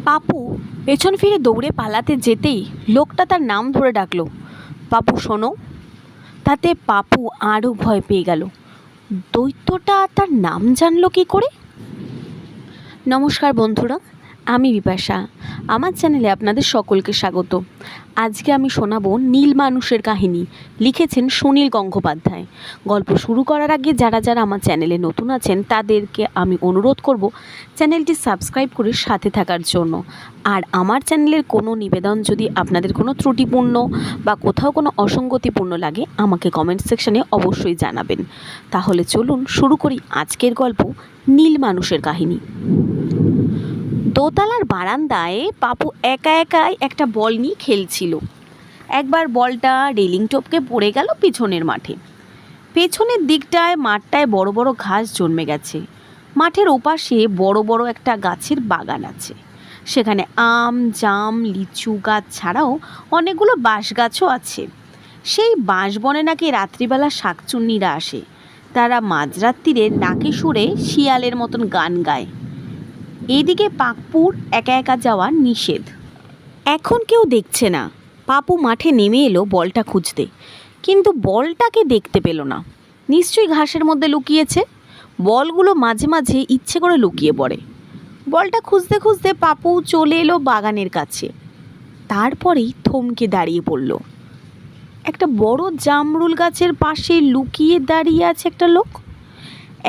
পাপু পেছন ফিরে দৌড়ে পালাতে যেতেই লোকটা তার নাম ধরে ডাকলো, পাপু শোনো। তাতে পাপু আরও ভয় পেয়ে গেল। দৈত্যটা তার নাম জানলো কী করে? নমস্কার বন্ধুরা, আমি বিপাশা। আমার চ্যানেলে আপনাদের সকলকে স্বাগত। আজকে আমি শোনাবো নীল মানুষের কাহিনী। লিখেছেন সুনীল গঙ্গোপাধ্যায়। গল্প শুরু করার আগে যারা যারা আমার চ্যানেলে নতুন আছেন তাদেরকে আমি অনুরোধ করব চ্যানেলটি সাবস্ক্রাইব করে সাথে থাকার জন্য। আর আমার চ্যানেলের কোনো নিবেদন যদি আপনাদের কোনো ত্রুটিপূর্ণ বা কোথাও কোনো অসঙ্গতিপূর্ণ লাগে আমাকে কমেন্ট সেকশনে অবশ্যই জানাবেন। তাহলে চলুন শুরু করি আজকের গল্প, নীল মানুষের কাহিনী। দোতলার বারান্দায় পাপু একা একাই একটা বল নিয়ে খেলছিল। একবার বলটা রেলিং টপকে পড়ে গেল পিছনের মাঠে। পেছনের দিকটায় মাঠটায় বড় বড় ঘাস জন্মে গেছে। মাঠের ওপাশে বড় বড় একটা গাছের বাগান আছে। সেখানে আম, জাম, লিচু গাছ ছাড়াও অনেকগুলো বাঁশ গাছও আছে। সেই বাঁশবনে নাকি রাত্রিবেলা শাকচুন্নিরা আসে। তারা মাঝরাত্রিরে নাকি সুরে শিয়ালের মতন গান গায়। এদিকে পাপুর একা একা যাওয়া নিষেধ। এখন কেউ দেখছে না। পাপু মাঠে নেমে এলো বলটা খুঁজতে, কিন্তু বলটাকে দেখতে পেল না। নিশ্চয়ই ঘাসের মধ্যে লুকিয়েছে। বলগুলো মাঝে মাঝে ইচ্ছে করে লুকিয়ে পড়ে। বলটা খুঁজতে খুঁজতে পাপু চলে এলো বাগানের কাছে। তারপরেই থমকে দাঁড়িয়ে পড়ল। একটা বড় জামরুল গাছের পাশে লুকিয়ে দাঁড়িয়ে আছে একটা লোক।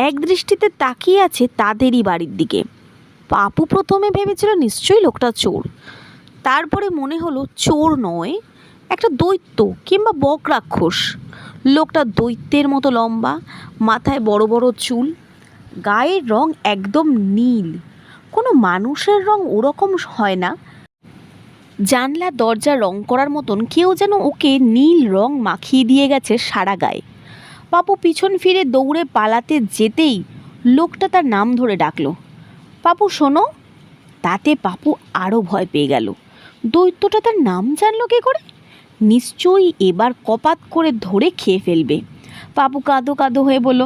এক দৃষ্টিতে তাকিয়ে আছে তাদেরই বাড়ির দিকে। পাপু প্রথমে ভেবেছিল নিশ্চয়ই লোকটা চোর। তারপরে মনে হলো চোর নয়, একটা দৈত্য কিংবা বক রাক্ষস। লোকটা দৈত্যের মতো লম্বা, মাথায় বড় বড় চুল, গায়ের রং একদম নীল। কোনো মানুষের রং ওরকম হয় না। জানলা দরজা রং করার মতন কেউ যেন ওকে নীল রং মাখিয়ে দিয়ে গেছে সারা গায়ে। পাপু পিছন ফিরে দৌড়ে পালাতে যেতেই লোকটা তার নাম ধরে ডাকলো, পাপু শোনো। তাতে পাপু আরও ভয় পেয়ে গেল। দৈত্যটা তার নাম জানলো কী করে? নিশ্চয়ই এবার কপাত করে ধরে খেয়ে ফেলবে। পাপু কাঁদো কাঁদো হয়ে বলল,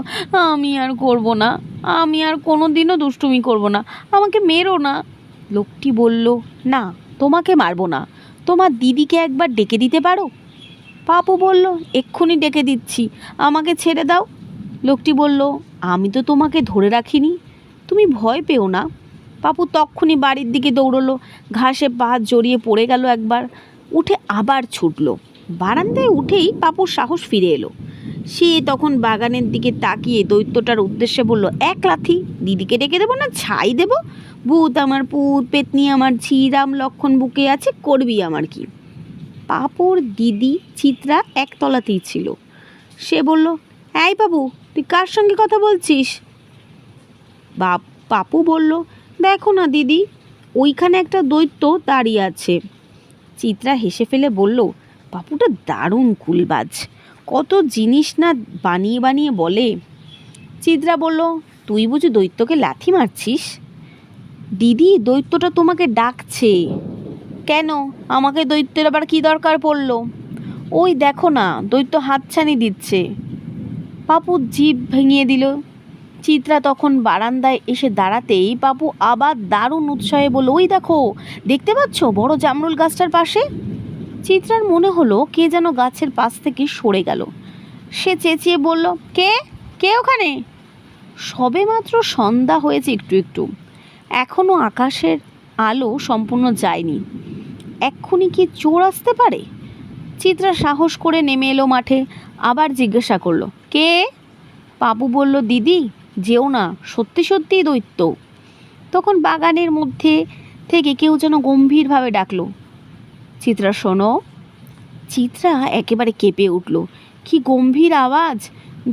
আমি আর করব না, আমি আর কোনো দিনও দুষ্টুমি করব না, আমাকে মেরো না। লোকটি বলল, না, তোমাকে মারবো না, তোমার দিদিকে একবার ডেকে দিতে পারো? পাপু বলল, এক্ষুনি ডেকে দিচ্ছি, আমাকে ছেড়ে দাও। লোকটি বলল, আমি তো তোমাকে ধরে রাখিনি, তুমি ভয় পেও না। পাপু তক্ষুনি বাড়ির দিকে দৌড়লো। ঘাসে পা জড়িয়ে পড়ে গেল একবার, উঠে আবার ছুটল। বারান্দায় উঠেই পাপুর সাহস ফিরে এলো। সে তখন বাগানের দিকে তাকিয়ে দৈত্যটার উদ্দেশ্যে বলল, এক লাথি দিদিকে ডেকে দেবো না ছাই দেবো? ভূত আমার পুত, পেতনি আমার ঝি, রাম লক্ষণ বুকে আছে, করবি আমার কি? পাপুর দিদি চিত্রা একতলাতেই ছিল। সে বলল, এই বাবু, তুই কার সঙ্গে কথা বলছিস? পাপু বলল, দেখো না দিদি, ওইখানে একটা দৈত্য দাঁড়িয়ে আছে। চিত্রা হেসে ফেলে বলল, পাপুটা দারুণ কুলবাজ, কত জিনিস না বানিয়ে বানিয়ে বলে। চিত্রা বলল, তুই বুঝি দৈত্যকে লাথি মারছিস? দিদি, দৈত্যটা তোমাকে ডাকছে। কেন? আমাকে দৈত্যের আবার কী দরকার পড়লো? ওই দেখো না, দৈত্য হাতছানি দিচ্ছে। পাপু জিভ ভেঙিয়ে দিল। চিত্রা তখন বারান্দায় এসে দাঁড়াতেই পাপু আবার দারুণ উৎসাহে বলল, ওই দেখো, দেখতে পাচ্ছ বড় জামরুল গাছটার পাশে? চিত্রার মনে হলো কে যেন গাছের পাশ থেকে সরে গেল। সে চেঁচিয়ে বলল, কে কে ওখানে? সবে মাত্র সন্ধ্যা হয়েছে একটু একটু, এখনও আকাশের আলো সম্পূর্ণ যায়নি। এক্ষুনি কি চোর আসতে পারে? চিত্রা সাহস করে নেমে এলো মাঠে। আবার জিজ্ঞাসা করলো, কে? পাপু বলল, দিদি যেও না, সত্যি সত্যিই দৈত্য। তখন বাগানের মধ্যে থেকে কেউ যেন গম্ভীরভাবে ডাকলো, চিত্রা শোনো। চিত্রা একেবারে কেঁপে উঠল। কি গম্ভীর আওয়াজ,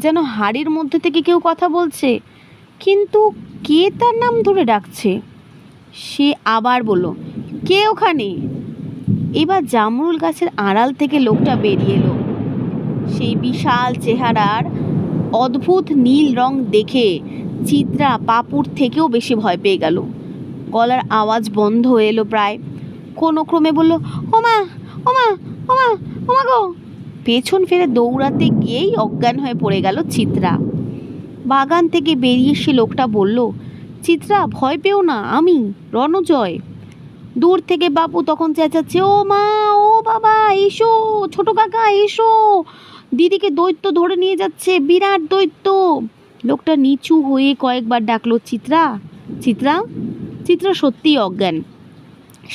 যেন হাড়ির মধ্যে থেকে কেউ কথা বলছে, কিন্তু কে তার নাম ধরে ডাকছে? সে আবার বলল, কে ওখানে? এবার জামরুল গাছের আড়াল থেকে লোকটা বেরিয়ে এলো। সেই বিশাল চেহারার অদ্ভুত নীল রং দেখে চিত্রা পাপুর থেকেও বেশি ভয় পেয়ে গেল। গলার আওয়াজ বন্ধ হয়ে এলো প্রায়। কোনো ক্রমে বলল, ওমা ওমা ওমা ওমা গো। পেছন ফিরে দৌড়াতে গিয়েই অজ্ঞান হয়ে পড়ে গেল চিত্রা। বাগান থেকে বেরিয়ে সে লোকটা বলল, চিত্রা ভয় পেও না, আমি রণজয়। দূর থেকে বাপু তখন চেঁচাচ্ছে, ও মা, ও বাবা, এসো, ছোট কাকা এসো, দিদিকে দৈত্য ধরে নিয়ে যাচ্ছে, বিরাট দৈত্য। লোকটা নিচু হয়ে কয়েকবার ডাকলো, চিত্রা, চিত্রা। চিত্রা সত্যিই অজ্ঞান।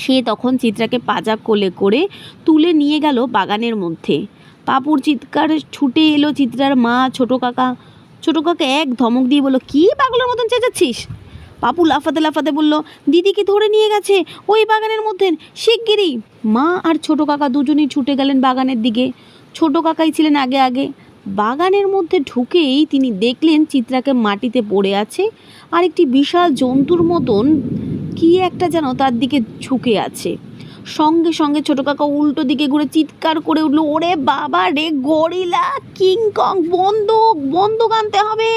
সে তখন চিত্রাকে পাজা কোলে করে তুলে নিয়ে গেল বাগানের মধ্যে। পাপুর চিৎকার ছুটে এলো চিত্রার মা, ছোট কাকা। ছোট কাকা এক ধমক দিয়ে বলল, কি পাগলের মতন চেঁচাচ্ছিস? পাপু লাফাতে লাফাতে বলল, দিদিকে ধরে নিয়ে গেছে ওই বাগানের মধ্যে, শিগগিরই। মা আর ছোট কাকা দুজনেই ছুটে গেলেন বাগানের দিকে। ছোট কাকাই ছিলেন আগে আগে। বাগানের মধ্যে ঢুকেই তিনি দেখলেন চিত্রাকে মাটিতে পড়ে আছে, আর একটি বিশাল জন্তুর মতন কি একটা যেন তার দিকে ঝুঁকে আছে। সঙ্গে সঙ্গে ছোট কাকা উল্টো দিকে ঘুরে চিৎকার করে উঠল, ওরে বাবা রে, গরিলা, কিংকং, বন্দুক, বন্দুক আনতে হবে।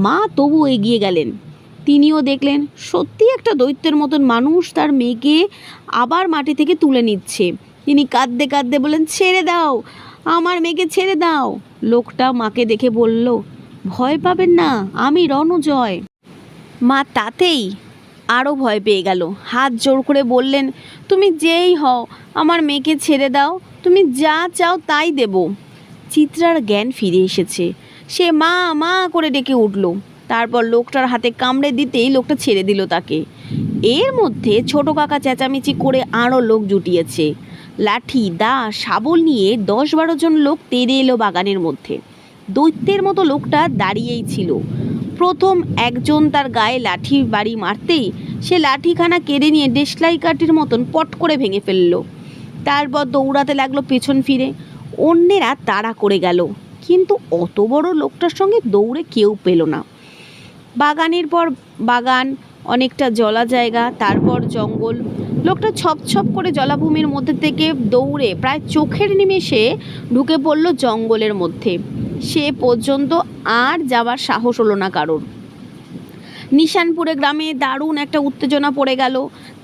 মা তবু এগিয়ে গেলেন। তিনিও দেখলেন সত্যি একটা দৈত্যের মতন মানুষ তার মেয়েকে আবার মাটি থেকে তুলে নিচ্ছে। তিনি কাঁদতে কাঁদতে বললেন, ছেড়ে দাও, আমার মেয়েকে ছেড়ে দাও। লোকটা মাকে দেখে বলল, ভয় পাবেন না, আমি রণজয়। মা তাতেই আরও ভয় পেয়ে গেল, হাত জোর করে বললেন, তুমি যেই হও, আমার মেয়েকে ছেড়ে দাও, তুমি যা চাও তাই দেব। চিত্রার জ্ঞান ফিরে এসেছে। সে মা মা করে ডেকে উঠল। তারপর লোকটার হাতে কামড়ে দিতেই লোকটা ছেড়ে দিল তাকে। এর মধ্যে ছোট কাকা চেঁচামেচি করে আরও লোক জুটিয়েছে। লাঠি, দা, শাবল নিয়ে 10-12 জন লোক তেড়ে এলো বাগানের মধ্যে। দৈত্যের মতো লোকটা দাঁড়িয়েই ছিল। প্রথম একজন তার গায়ে লাঠি বাড়ি মারতেই সে লাঠিখানা কেড়ে নিয়ে দেশলাই কাঠির মতন পট করে ভেঙে ফেলল। তারপর দৌড়াতে লাগলো পেছন ফিরে। অন্যেরা তাড়া করে গেল, কিন্তু অত বড় লোকটার সঙ্গে দৌড়ে কেউ পেল না। বাগানের পর বাগান, অনেকটা জলা জায়গা, তারপর জঙ্গল। লোকটা ছপ ছপ করে জলাভূমির মধ্যে থেকে দৌড়ে প্রায় চোখের নিমেষে ঢুকে পড়ল জঙ্গলের মধ্যে। সে পর্যন্ত আর যাওয়ার সাহস হলো না কারোর। নিশানপুরে গ্রামে দারুণ একটা উত্তেজনা পড়ে গেল।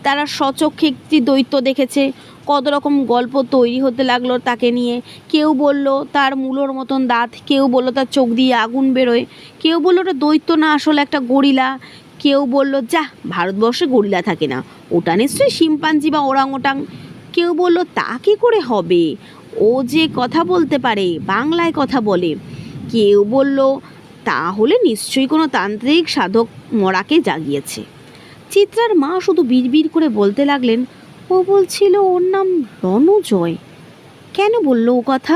তারা স্বচক্ষে একটি দৈত্য দেখেছে। কত রকম গল্প তৈরি হতে লাগলো তাকে নিয়ে। কেউ বলল তার মূলোর মতন দাঁত, কেউ বলল তার চোখ দিয়ে আগুন বেরোয়, কেউ বলল ওটা দৈত্য না, আসলে একটা গরিলা। কেউ বলল, যা, ভারতবর্ষে গরিলা থাকে না, ওটা নিশ্চয়ই শিম্পাঞ্জি বা ওরাংওটাং। কেউ বলল, তা কী করে হবে, ও যে কথা বলতে পারে, বাংলায় কথা বলে। কেউ বলল, তাহলে নিশ্চয়ই কোনো তান্ত্রিক সাধক মরাকে জাগিয়েছে। চিত্রার মা শুধু বিড়বিড় করে বলতে লাগলেন, ও বলছিল ওর নাম রণজয়। কেন বলল ও কথা?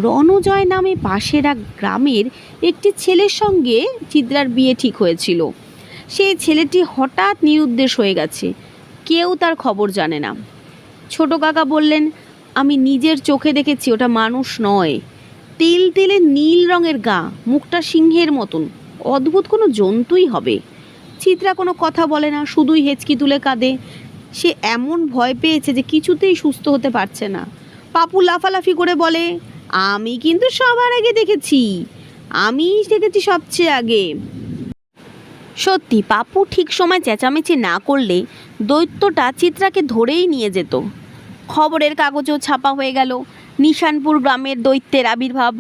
রণজয় নামে পাশের এক গ্রামের একটি ছেলের সঙ্গে চিত্রার বিয়ে ঠিক হয়েছিল। সেই ছেলেটি হঠাৎ নিরুদ্দেশ হয়ে গেছে, কেউ তার খবর জানে না। ছোট কাকা বললেন, আমি নিজের চোখে দেখেছি, ওটা মানুষ নয়, তেল তেলে নীল রঙের গা, মুখটা সিংহের মতন, অদ্ভুত কোনো জন্তুই হবে। চিত্রা কোনো কথা বলে না, শুধুই হেঁচকি তুলে কাঁদে। সে এমন ভয় পেয়েছে যে কিছুতেই সুস্থ হতে পারছে না। পাপু লাফালাফি করে বলে, আমি কিন্তু সবার আগে দেখেছি, আমিই দেখেছি সবচেয়ে আগে। সত্যি, পাপু ঠিক সময় চেঁচামেচি না করলে দৈত্যটা চিত্রাকে ধরেই নিয়ে যেত। খবরের কাগজেও ছাপা হয়ে গেল নিশানপুর গ্রামের দৈত্যের আবির্ভাব।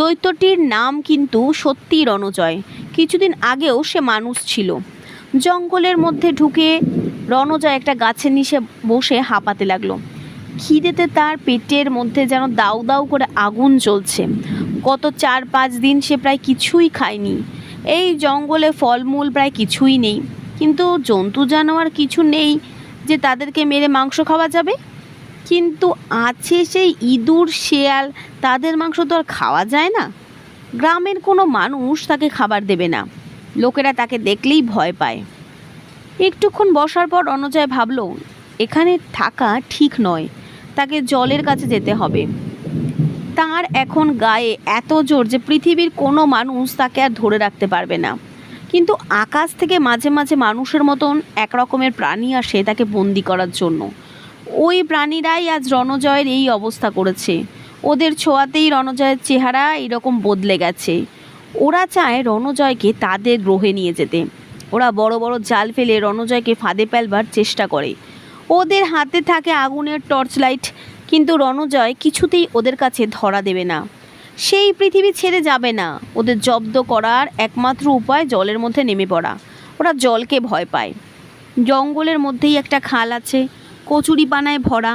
দৈত্যটির নাম কিন্তু সত্যিই রণজয়। কিছুদিন আগেও সে মানুষ ছিল। জঙ্গলের মধ্যে ঢুকে রণজয় একটা গাছের নিচে বসে হাঁপাতে লাগলো। খিদেতে তার পেটের মধ্যে যেন দাউ দাউ করে আগুন জ্বলছে। গত 4-5 দিন সে প্রায় কিছুই খায়নি। এই জঙ্গলে ফলমূল প্রায় কিছুই নেই, কিন্তু জন্তু জানোয়ার কিছু নেই যে তাদেরকে মেরে মাংস খাওয়া যাবে। কিন্তু আছে সেই ইঁদুর, শেয়াল, তাদের মাংস তো আর খাওয়া যায় না। গ্রামের কোনো মানুষ তাকে খাবার দেবে না, লোকেরা তাকে দেখলেই ভয় পায়। একটুক্ষণ বসার পর রণজয় ভাবল, এখানে থাকা ঠিক নয়, তাকে জলের কাছে যেতে হবে। তার এখন গায়ে এত জোর যে পৃথিবীর কোনো মানুষ তাকে আর ধরে রাখতে পারবে না। কিন্তু আকাশ থেকে মাঝে মাঝে মানুষের মতন এক রকমের প্রাণী আসে তাকে বন্দি করার জন্য। ওই প্রাণীরাই আজ রণজয়ের এই অবস্থা করেছে। ওদের ছোঁয়াতেই রণজয়ের চেহারা এরকম বদলে গেছে। ওরা চায় রণজয়কে তাদের গ্রহে নিয়ে যেতে। ওরা বড় বড় জাল ফেলে রণজয়কে ফাঁদে ফেলবার চেষ্টা করে। ওদের হাতে থাকে আগুনের টর্চ লাইট, কিন্তু রণজয় কিছুতেই ওদের কাছে ধরা দেবে না। সেই পৃথিবী ছেড়ে যাবে না। ওদের জব্দ করার একমাত্র উপায় জলের মধ্যে নেমে পড়া। ওরা জলকে ভয় পায়। জঙ্গলের মধ্যেই একটা খাল আছে, কচুরিপানায় ভরা।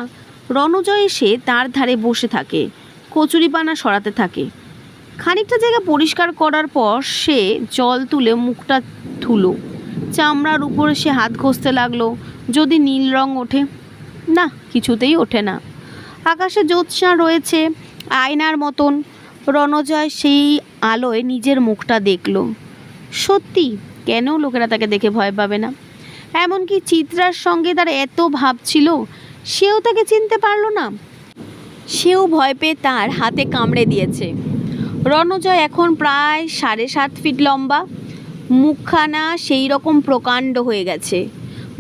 রণজয় এসে তার ধারে বসে থাকে, কচুরিপানা সরাতে থাকে। খানিকটা জায়গা পরিষ্কার করার পর সে জল তুলে মুখটা ধুলো। চামড়ার উপরে সে হাত ঘষতে লাগলো, যদি নীল রং ওঠে। না, কিছুতেই ওঠে না। আকাশে জ্যোৎস্না রয়েছে আয়নার মতন। রণজয় সেই আলোয় নিজের মুখটা দেখল। সত্যি, কেন লোকেরা তাকে দেখে ভয় পাবে না? এমনকি চিত্রার সঙ্গে তার এত ভাব ছিল, সেও তাকে চিনতে পারল না। সেও ভয় পেয়ে তার হাতে কামড়ে দিয়েছে। রণজয় এখন প্রায় 7.5 ফিট লম্বা, মুখখানা সেই রকম প্রকাণ্ড হয়ে গেছে।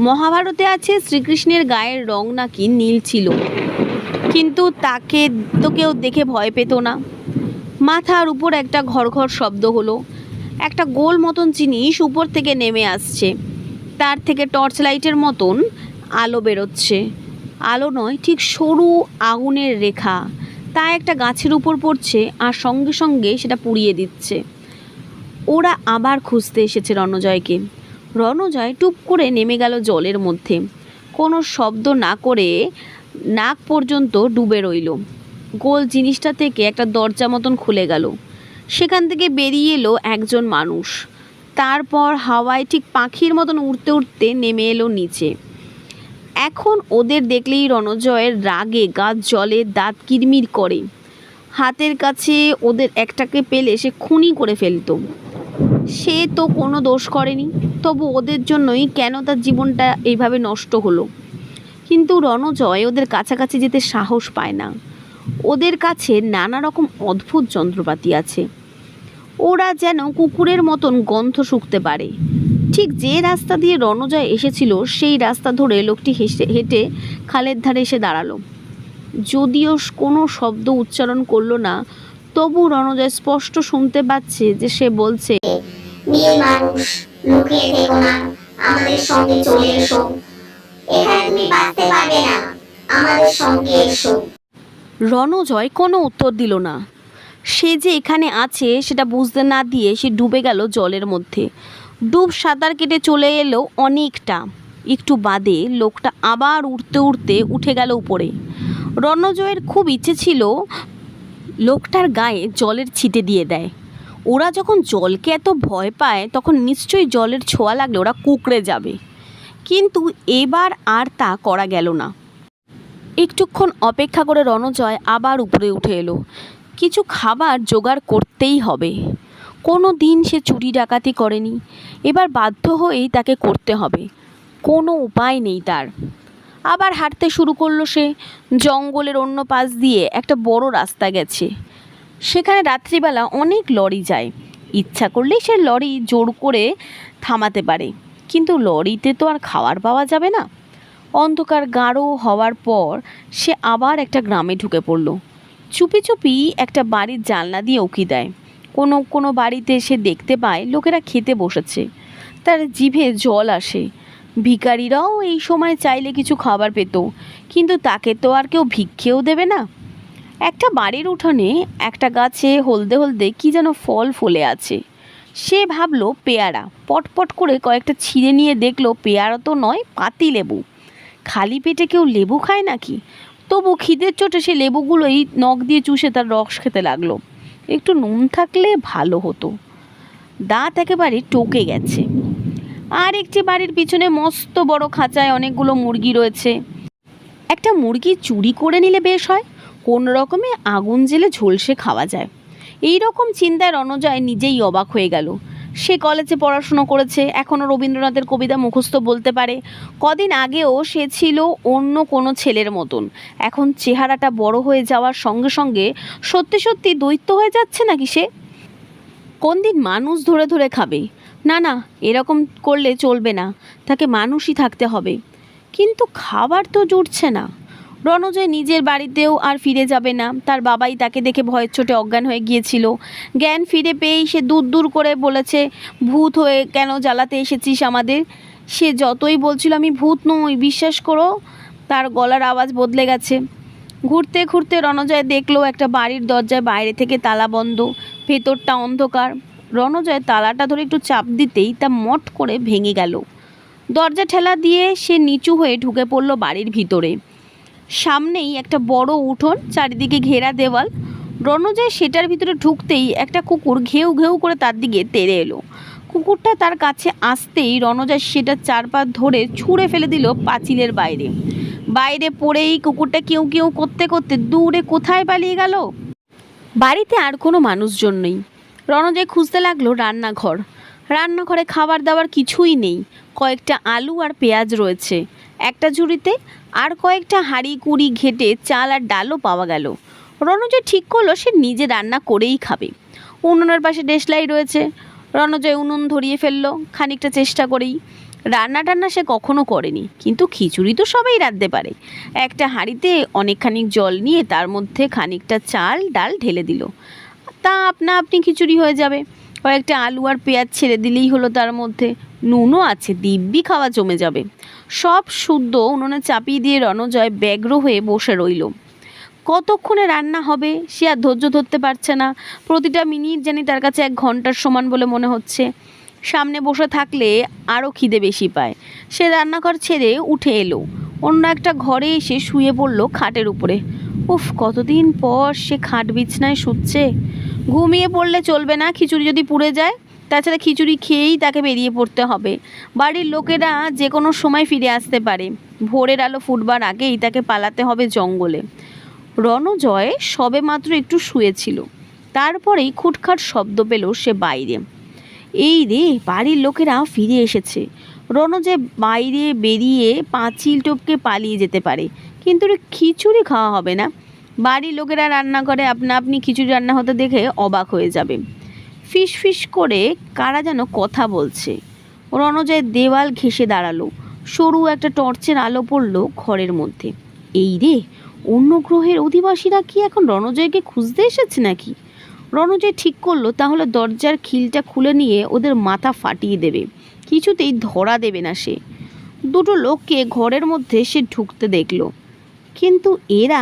মহাভারতে আছে শ্রীকৃষ্ণের গায়ের রং নাকি নীল ছিল, কিন্তু তাকে তো কেউ দেখে ভয় পেত না। মাথার উপর একটা ঘড়ঘড় শব্দ হলো। একটা গোল মতন জিনিস উপর থেকে নেমে আসছে। তার থেকে টর্চ লাইটের মতন আলো বেরোচ্ছে। আলো নয়, ঠিক সরু আগুনের রেখা। তা একটা গাছের উপর পড়ছে আর সঙ্গে সঙ্গে সেটা পুড়িয়ে দিচ্ছে। ওরা আবার খুঁজতে এসেছে রণজয়কে। রণজয় টুপ করে নেমে গেল জলের মধ্যে। কোনো শব্দ না করে নাক পর্যন্ত ডুবে রইল। গোল জিনিসটা থেকে একটা দরজা মতন খুলে গেল। সেখান থেকে বেরিয়ে এলো একজন মানুষ। তারপর হাওয়ায় ঠিক পাখির মতন উড়তে উড়তে নেমে এলো নিচে। এখন ওদের দেখলেই রণজয়ের রাগে গাছ জলে দাঁত কিরমির করে। হাতের কাছে ওদের একটাকে পেলে সে খুনি করে ফেলতো। সে তো কোনো দোষ করেনি, তবু ওদের জন্যই কেন তার জীবনটা এইভাবে নষ্ট হলো। কিন্তু রণজয় ওদের কাছাকাছি যেতে সাহস পায় না। ওদের কাছে নানা রকম অদ্ভুত যন্ত্রপাতি আছে। ওরা যেন কুকুরের মতন গন্ধ শুঁকতে পারে। ঠিক যে রাস্তা দিয়ে রণজয় এসেছিল সেই রাস্তা ধরে লোকটি হেঁটে খালের ধারে এসে দাঁড়ালো। যদিও কোনো শব্দ উচ্চারণ করলো না, তবু রণজয় স্পষ্ট শুনতে পাচ্ছে যে সে বলছে, মেয়ে মানুষ, লুকিয়ে থেকো না, আমাদের সঙ্গে চলে এসো। এখানে তুমি বাঁচতে পারবে না, আমাদের সঙ্গে এসো। রণজয় কোনো উত্তর দিল না। সে যে এখানে আছে সেটা বুঝতে না দিয়ে সে ডুবে গেল জলের মধ্যে। ডুব সাঁতার কেটে চলে এলো অনেকটা। একটু বাদে লোকটা আবার উঠতে উঠতে উঠে গেল উপরে। রণজয়ের খুব ইচ্ছে ছিল লোকটার গায়ে জলের ছিটে দিয়ে দেয়। ওরা যখন জলকে এত ভয় পায় তখন নিশ্চয়ই জলের ছোঁয়া লাগলে ওরা কুঁকড়ে যাবে। কিন্তু এবার আর তা করা গেল না। একটুক্ষণ অপেক্ষা করে রণজয় আবার উপরে উঠে এলো। কিছু খাবার জোগাড় করতেই হবে। কোনো দিন সে চুরি ডাকাতি করেনি, এবার বাধ্য হয়েই তাকে করতে হবে। কোনো উপায় নেই তার। আবার হাঁটতে শুরু করলো সে। জঙ্গলের অন্য পাশ দিয়ে একটা বড় রাস্তা গেছে। সেখানে রাত্রিবেলা অনেক লরি যায়। ইচ্ছা করলেই সে লরি জোর করে থামাতে পারে, কিন্তু লরিতে তো আর খাবার পাওয়া যাবে না। অন্ধকার গাঢ় হওয়ার পর সে আবার একটা গ্রামে ঢুকে পড়ল। চুপি চুপি একটা বাড়ির জানলা দিয়ে উঁকি দেয়। কোনো কোনো বাড়িতে সে দেখতে পায় লোকেরা খেতে বসেছে। তার জিভে জল আসে। ভিখারিরাও এই সময় চাইলে কিছু খাবার পেত, কিন্তু তাকে তো আর কেউ ভিক্ষেও দেবে না। একটা বাড়ির উঠোনে একটা গাছে হলদে হলদে কি যেন ফল ফলে আছে। সে ভাবলো পেয়ারা। পটপট করে কয়েকটা ছিঁড়ে নিয়ে দেখলো পেয়ারা তো নয়, পাতিলেবু। খালি পেটে কেউ লেবু খায় নাকি? তবু খিদের চোটে সে লেবুগুলোই নখ দিয়ে চুষে তার রস খেতে লাগলো। একটু নুন থাকলে ভালো হতো। দাঁত একেবারে টকে গেছে। আর একটি বাড়ির পিছনে মস্ত বড় খাঁচায় অনেকগুলো মুরগি রয়েছে। একটা মুরগি চুরি করে নিলে বেশ হয়, কোন রকমে আগুন জেলে ঝলসে খাওয়া যায়। এই রকম চিন্তায় রণজয় নিজেই অবাক হয়ে গেল। সে কলেজে পড়াশুনো করেছে, এখনও রবীন্দ্রনাথের কবিতা মুখস্থ বলতে পারে। কদিন আগেও সে ছিল অন্য কোনো ছেলের মতন। এখন চেহারাটা বড় হয়ে যাওয়ার সঙ্গে সঙ্গে সত্যি সত্যি দৈত্য হয়ে যাচ্ছে নাকি সে? কোন দিন মানুষ ধরে ধরে খাবে? না না, এরকম করলে চলবে না, তাকে মানুষই থাকতে হবে। কিন্তু খাবার তো জুটছে না। রণজয় নিজের বাড়িতেও আর ফিরে যাবে না। তার বাবাই তাকে দেখে ভয়ের চোটে অজ্ঞান হয়ে গিয়েছিল। জ্ঞান ফিরে পেয়েই সে দূর দূর করে বলেছে, ভূত হয়ে কেন জ্বালাতে এসেছিস আমাদের? সে যতই বলছিল আমি ভূত নই, বিশ্বাস করো, তার গলার আওয়াজ বদলে গেছে। ঘুরতে ঘুরতে রণজয় দেখলো একটা বাড়ির দরজায় বাইরে থেকে তালা বন্ধ, ভেতরটা অন্ধকার। রণজয় তালাটা ধরে একটু চাপ দিতেই তা মট করে ভেঙে গেল। দরজা ঠেলা দিয়ে সে নিচু হয়ে ঢুকে পড়ল বাড়ির ভিতরে। সামনেই একটা বড় উঠোন, চারিদিকে ঘেরা দেওয়াল। রণজয় সেটার ভিতরে ঢুকতেই একটা কুকুর ঘেউ ঘেউ করে তার দিকে তেড়ে এলো। কুকুরটা তার কাছে আসতেই রণজয় সেটা চার পা ধরে ছুঁড়ে ফেলে দিল পাঁচিলের বাইরে। বাইরে পড়েই কুকুরটা কেউ কেউ করতে করতে দূরে কোথায় পালিয়ে গেল। বাড়িতে আর কোনো মানুষজন নেই। রণজয় খুঁজতে লাগলো রান্নাঘরে খাবার দাবার কিছুই নেই। কয়েকটা আলু আর পেঁয়াজ রয়েছে একটা ঝুড়িতে, আর কয়েকটা হাঁড়ি কুড়ি ঘেটে চাল আর ডালও পাওয়া গেল। রণজয় ঠিক করলো সে নিজে রান্না করেই খাবে। উনুনের পাশে দেশলাই রয়েছে। রণজয় উনুন ধরিয়ে ফেললো খানিকটা চেষ্টা করেই। রান্না সে কখনো করেনি, কিন্তু খিচুড়ি তো সবাই রাঁধতে পারে। একটা হাঁড়িতে অনেকখানি জল নিয়ে তার মধ্যে খানিকটা চাল ডাল ঢেলে দিল, তা আপনি খিচুড়ি হয়ে যাবে। কয়েকটা আলু আর পেঁয়াজ ছেড়ে দিলেই হলো, তার মধ্যে নুনও আছে, দিব্যি খাওয়া জমে যাবে। সব শুদ্ধ উনুনে চাপিয়ে দিয়ে রণজয় ব্যগ্র হয়ে বসে রইল। কতক্ষণে রান্না হবে সে আর ধৈর্য ধরতে পারছে না। প্রতিটা মিনিট জানি তার কাছে 1 ঘন্টার সমান বলে মনে হচ্ছে। সামনে বসে থাকলে আরও খিদে বেশি পায়। সে রান্নাঘর ছেড়ে উঠে এলো, অন্য একটা ঘরে এসে শুয়ে পড়ল খাটের উপরে। উফ, কতদিন পর সে খাট বিছনায় শুচ্ছে। ঘুমিয়ে পড়লে চলবে না, খিচুড়ি যদি পুড়ে যায়। তাছাড়া খিচুড়ি খেয়েই তাকে বেরিয়ে পড়তে হবে। বাড়ির লোকেরা যে কোনো সময় ফিরে আসতে পারে। ভোরের আলো ফুটবার আগেই তাকে পালাতে হবে জঙ্গলে। রণজয় সবে মাত্র একটু শুয়েছিল, তারপরেই খুটখাট শব্দ পেল সে বাইরে। এই রে, বাড়ির লোকেরা ফিরে এসেছে। রণজয় বাইরে বেরিয়ে পাঁচিল টপকে পালিয়ে যেতে পারে, কিন্তু খিচুড়ি খাওয়া হবে না। বাড়ির লোকেরা রান্নাঘরে আপনি খিচুড়ি রান্না হতে দেখে অবাক হয়ে যাবে। ফিস ফিস করে কারা যেন কথা বলছে। রণজয় দেওয়াল ঘেঁষে দাঁড়ালো। সরু একটা টর্চের আলো পড়ল ঘরের মধ্যে। এই রে, অন্য গ্রহের অধিবাসীরা কি এখন রণজয়কে খুঁজতে এসেছে নাকি? রণজয় ঠিক করলো তাহলে দরজার খিলটা খুলে নিয়ে ওদের মাথা ফাটিয়ে দেবে। কিছুতেই ধরা দেবে না সে। দুটো লোককে ঘরের মধ্যে সে ঢুকতে দেখলো, কিন্তু এরা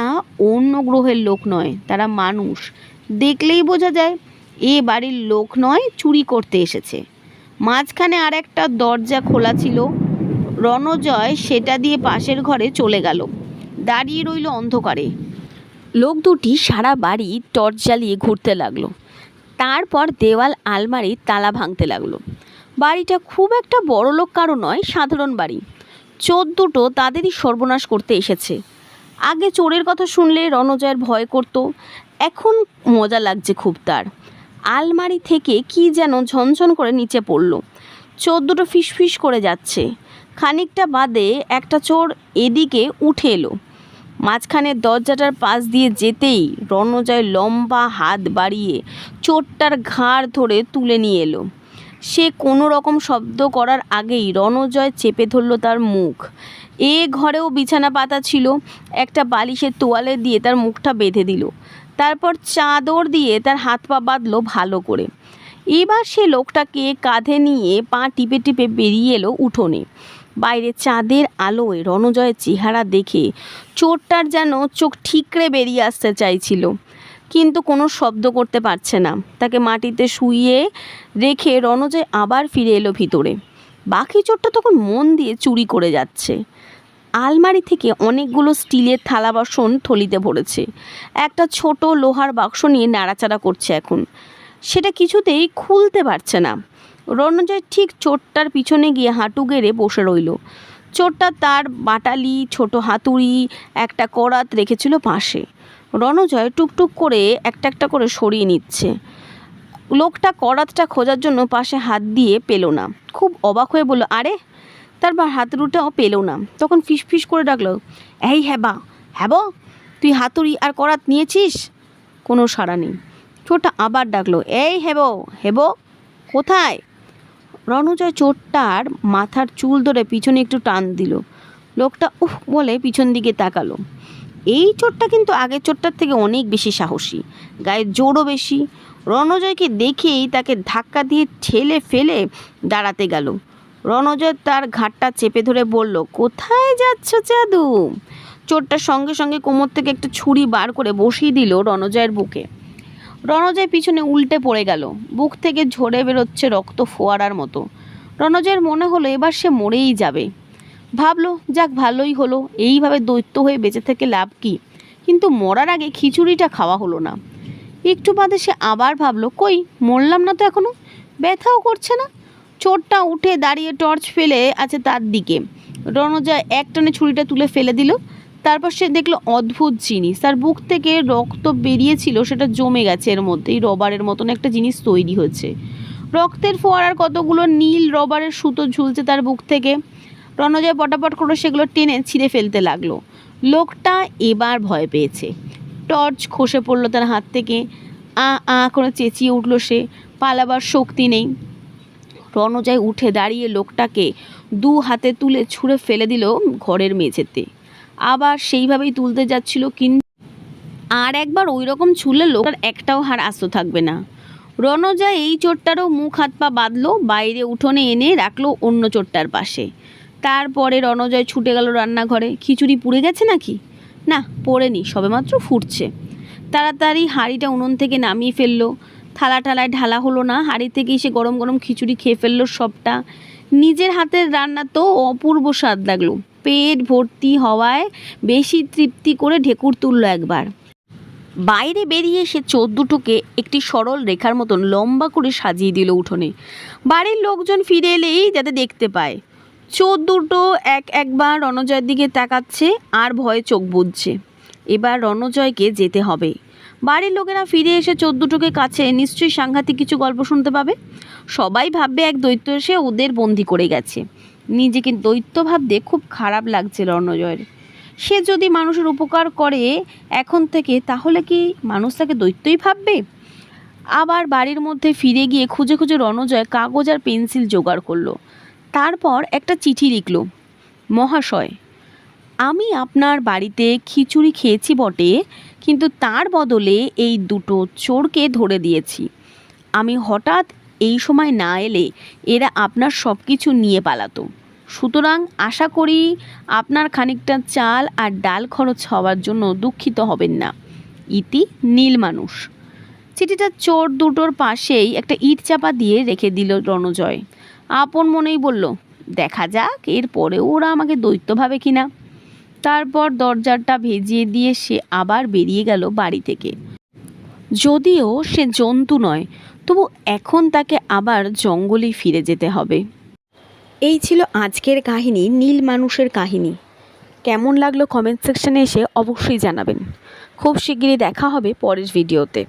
অন্য গ্রহের লোক নয়, তারা মানুষ। দেখলেই বোঝা যায় এ বাড়ির লোক নয়, চুরি করতে এসেছে। মাঝখানে আর একটা দরজা খোলা ছিল। রণজয় সেটা দিয়ে পাশের ঘরে চলে গেল। দাঁড়িয়ে রইল অন্ধকারে। লোক দুটি সারা বাড়ি টর্চ জ্বালিয়ে ঘুরতে লাগলো। তারপর দেওয়াল আলমারি তালা ভাঙতে লাগলো। বাড়িটা খুব একটা বড় লোক কারো নয়, সাধারণ বাড়ি। চোর দুটো তাদেরই সর্বনাশ করতে এসেছে। আগে চোরের কথা শুনলে রণজয়ের ভয় করত, এখন মজা লাগছে খুব তার। আলমারি থেকে কি যেন ঝনঝন করে নিচে পড়ল। চোর দুটো ফিসফিস করে যাচ্ছে। খানিকটা বাদে একটা চোর এদিকে উঠে এলো। মাঝখানে দরজাটার পাশ দিয়ে যেতেই রণজয় লম্বা হাত বাড়িয়ে চোরটার ঘাড় ধরে তুলে নিয়ে এলো। সে কোনো রকম শব্দ করার আগেই রণজয় চেপে ধরল তার মুখ। এ ঘরেও বিছানা পাতা ছিল। একটা বালিশের তোয়ালে দিয়ে তার মুখটা বেঁধে দিল। তারপর চাদর দিয়ে তার হাত পা বাঁধলো ভালো করে। এবার সে লোকটাকে কাঁধে নিয়ে পা টিপে টিপে বেরিয়ে এলো উঠোনে। বাইরে চাঁদের আলোয় রণজয়ের চেহারা দেখে চোরটার যেন চোখ ঠিকরে বেরিয়ে আসতে চাইছিল, কিন্তু কোনো শব্দ করতে পারছে না। তাকে মাটিতে শুইয়ে রেখে রণজয় আবার ফিরে এলো ভিতরে। বাকি চোরটা তখন মন দিয়ে চুরি করে যাচ্ছে। আলমারি থেকে অনেকগুলো স্টিলের থালা বাসন থলিতে ভরেছে। একটা ছোট লোহার বাক্স নিয়ে নাড়াচাড়া করছে এখন। সেটা কিছুতেই খুলতে পারছে না। রণজয় ঠিক চোরটার পিছনে গিয়ে হাঁটু গেড়ে বসে রইল। চোরটা তার বাটালি, ছোট হাতুড়ি, একটা করাত রেখেছিল পাশে। রণজয় টুকটুক করে একটা একটা করে সরিয়ে নিচ্ছে। লোকটা করাতটা খোঁজার জন্য পাশে হাত দিয়ে পেল না। খুব অবাক হয়ে বলল, আরে, তারপর হাতুড়িটাও পেল না। তখন ফিসফিস করে ডাকলো, এই হ্যাবো, তুই হাতুড়ি আর করাত নিয়েছিস? কোনো সাড়া নেই। চোরটা আবার ডাকলো, এই হেবো, কোথায়? রণজয় চোরটার মাথার চুল ধরে পিছনে একটু টান দিল। লোকটা উফ বলে পিছন দিকে তাকালো। এই চোরটা কিন্তু আগের চোরটার থেকে অনেক বেশি সাহসী, গায়ের জোরও বেশি। রণজয়কে দেখেই তাকে ধাক্কা দিয়ে ঠেলে ফেলে দাঁড়াতে গেল। রণজয় তার ঘাটটা চেপে ধরে বলল, কোথায় যাচ্ছ চাঁদু? চোরটার সঙ্গে সঙ্গে কোমর থেকে একটা ছুরি বার করে বসিয়ে দিল রণজয়ের বুকে। রণজয় পিছনে উল্টে পড়ে গেল। বুক থেকে ঝরে বেরোচ্ছে রক্ত ফোয়ারার মতো। রণজয়ের মনে হলো এবার সে মরেই যাবে। ভাবলো যাক ভালোই হলো, এইভাবে দৈত্য হয়ে বেঁচে থেকে লাভ কি, কিন্তু মরার আগে খিচুড়িটা খাওয়া হলো না। একটু বাদে সে আবার ভাবলো কই মরলাম না তো এখনো, ব্যথাও করছে না। চোরটা উঠে দাঁড়িয়ে টর্চ ফেলে আছে তার দিকে। রণজয় একটানে ছুরিটা তুলে ফেলে দিল। তারপর সে দেখলো অদ্ভুত জিনিস, তার বুক থেকে রক্ত বেরিয়েছিল সেটা জমে গেছে, এর মধ্যেই রবারের মতন একটা জিনিস তৈরি হয়েছে। রক্তের ফোয়ারার কতগুলো নীল রবারের সুতো ঝুলছে তার বুক থেকে। রণজয় পটাপট করে সেগুলো টেনে ছিঁড়ে ফেলতে লাগলো। লোকটা এবার ভয় পেয়েছে, টর্চ খসে পড়লো তার হাত থেকে। করে চেঁচিয়ে উঠলো সে, পালাবার শক্তি নেই। রণজয় উঠে দাঁড়িয়ে লোকটাকে দু হাতে তুলে ছুঁড়ে ফেলে দিল ঘরের মেঝেতে। আবার সেইভাবেই তুলতে যাচ্ছিল, কিন্তু আর একবার ওই রকম ছুঁড়লে লোকটার একটাও হাড় আস্ত থাকবে না। রণজয় এই চোরটারও মুখ হাত পা বাঁধলো, বাইরে উঠোনে এনে রাখলো অন্য চোরটার পাশে। তারপরে রণজয় ছুটে গেল রান্নাঘরে। খিচুড়ি পুড়ে গেছে নাকি? না, পোড়েনি, সবেমাত্র ফুটছে। তাড়াতাড়ি হাঁড়িটা উনুন থেকে নামিয়ে ফেললো। থালা ঠালায় ঢালা হলো না, হাঁড়ি থেকেই সে গরম গরম খিচুড়ি খেয়ে ফেললো সবটা। নিজের হাতের রান্না তো অপূর্ব স্বাদ লাগলো। পেট ভর্তি হওয়ায় বেশি তৃপ্তি করে ঢেকুর তুললো একবার। বাইরে বেরিয়ে সে চোর দুটোকে একটি সরল রেখার মতন লম্বা করে সাজিয়ে দিল উঠোনে, বাড়ির লোকজন ফিরে এলেই যাতে দেখতে পায়। চোর দুটো একবার রণজয়ের দিকে তাকাচ্ছে আর ভয়ে চোখ বুজছে। এবার রণজয়কে যেতে হবে। বাড়ির লোকেরা ফিরে এসে চোর দুটোকে কাছে নিশ্চয়ই সাংঘাতিক কিছু গল্প শুনতে পাবে। সবাই ভাববে এক দৈত্য এসে ওদের বন্দি করে গেছে। নিজেকে দৈত্য ভাবতে খুব খারাপ লাগছে রণজয়ের। সে যদি মানুষের উপকার করে এখন থেকে, তাহলে কি মানুষ তাকে দৈত্যই ভাববে? আবার বাড়ির মধ্যে ফিরে গিয়ে খুঁজে খুঁজে রণজয় কাগজ আর পেন্সিল জোগাড় করলো। তারপর একটা চিঠি লিখল। মহাশয়, আমি আপনার বাড়িতে খিচুড়ি খেয়েছি বটে, কিন্তু তার বদলে এই দুটো চোরকে ধরে দিয়েছি। আমি হঠাৎ এই সময় না এলে এরা আপনার সব কিছু নিয়ে পালাতো। সুতরাং আশা করি আপনার খানিকটা চাল আর ডাল খরচ হওয়ার জন্য দুঃখিত হবেন না। ইতি নীল মানুষ। চিঠিটা চোর দুটোর পাশেই একটা ইট চাপা দিয়ে রেখে দিল রণজয়। আপন মনেই বলল, দেখা যাক এর পরেও ওরা আমাকে দৈত্য ভাবে কিনা। তারপর দরজাটা ভেজিয়ে দিয়ে সে আবার বেরিয়ে গেল বাড়ি থেকে। যদিও সে জন্তু নয়, তবু এখন তাকে আবার জঙ্গলে ফিরে যেতে হবে। এই ছিল আজকের কাহিনী, নীল মানুষের কাহিনী। কেমন লাগলো কমেন্ট সেকশনে এসে অবশ্যই জানাবেন। খুব শিগগিরই দেখা হবে পরের ভিডিওতে।